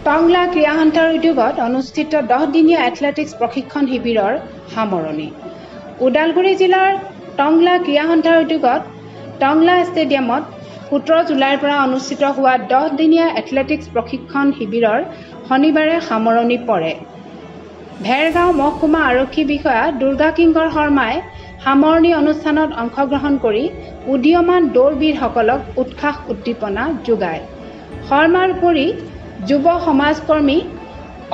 টংলা ক্ৰীড়া সন্থাৰ উদ্যোগত অনুষ্ঠিত 10-দিনীয়া এথলেটিক্স প্ৰশিক্ষণ শিবিৰৰ সামৰণি। ওদালগুৰি জিলাৰ টংলা ক্ৰীড়া সন্থাৰ উদ্যোগত টংলা ষ্টেডিয়ামত 17 জুলাইৰ পৰা অনুষ্ঠিত হোৱা 10-দিনীয়া এথলেটিক্স প্ৰশিক্ষণ শিবিৰৰ শনিবাৰে সামৰণি পৰে। ভেৰগাঁও মহকুমা আৰক্ষী বিষয়া দুৰ্গা কিংকৰ শৰ্মাই সামৰণি অনুষ্ঠানত অংশগ্ৰহণ কৰি উদীয়মান দৌৰবীৰসকলক উৎসাহ উদ্দীপনা যোগায়। শৰ্মাৰ উপৰি যুৱ সমাজকৰ্মী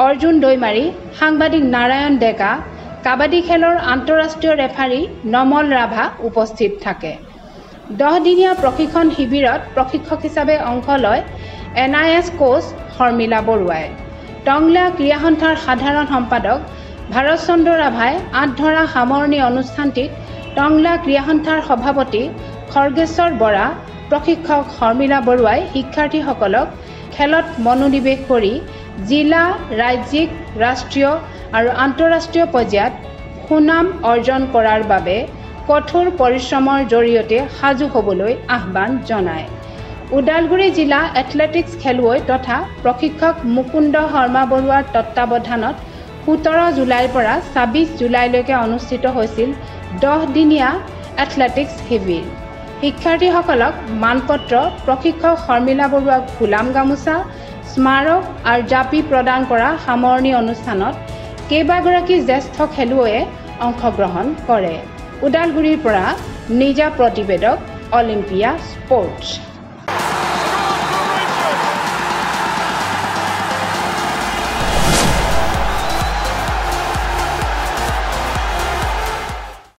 অৰ্জুন দৈমাৰী, সাংবাদিক নাৰায়ণ ডেকা, কাবাডী খেলৰ আন্তঃৰাষ্ট্ৰীয় ৰেফাৰী নমল ৰাভা উপস্থিত থাকে। 10-দিনীয়া প্ৰশিক্ষণ শিবিৰত প্ৰশিক্ষক হিচাপে অংশ লয় NIS কোচ শৰ্মিলা বৰুৱাই। টংলা ক্ৰীড়া সন্থাৰ সাধাৰণ সম্পাদক ভাৰত চন্দ্ৰ ৰাভাই আঠধৰা সামৰণি অনুষ্ঠানটিত টংলা ক্ৰীড়া সন্থাৰ সভাপতি খৰ্গেশ্বৰ বৰা, প্ৰশিক্ষক শৰ্মিলা বৰুৱাই শিক্ষাৰ্থীসকলক খেলত মনোনিৱেশ কৰি জিলা, ৰাজ্যিক, ৰাষ্ট্ৰীয় আৰু আন্তঃৰাষ্ট্ৰীয় পৰ্যায়ত সুনাম অৰ্জন কৰাৰ বাবে কঠোৰ পৰিশ্ৰমৰ জৰিয়তে সাজু হ'বলৈ আহ্বান জনায়। ওদালগুৰি জিলা এথলেটিক্স খেলুৱৈ তথা প্ৰশিক্ষক মুকুন্দ শৰ্মা বৰুৱাৰ তত্বাৱধানত 17 জুলাইৰ পৰা 26 জুলাইলৈকে অনুষ্ঠিত হৈছিল 10-দিনীয়া এথলেটিক্স শিবিৰ। শিক্ষাৰ্থীসকলক মানপত্ৰ, প্ৰশিক্ষক শৰ্মিলা বৰুৱাক গোলাম গামোচা, স্মাৰক আৰু জাপি প্ৰদান কৰা সামৰণি অনুষ্ঠানত কেইবাগৰাকী জ্যেষ্ঠ খেলুৱৈয়ে অংশগ্ৰহণ কৰে। ওদালগুৰিৰ পৰা নিজা প্ৰতিবেদক অলিম্পিয়া স্পৰ্টছ।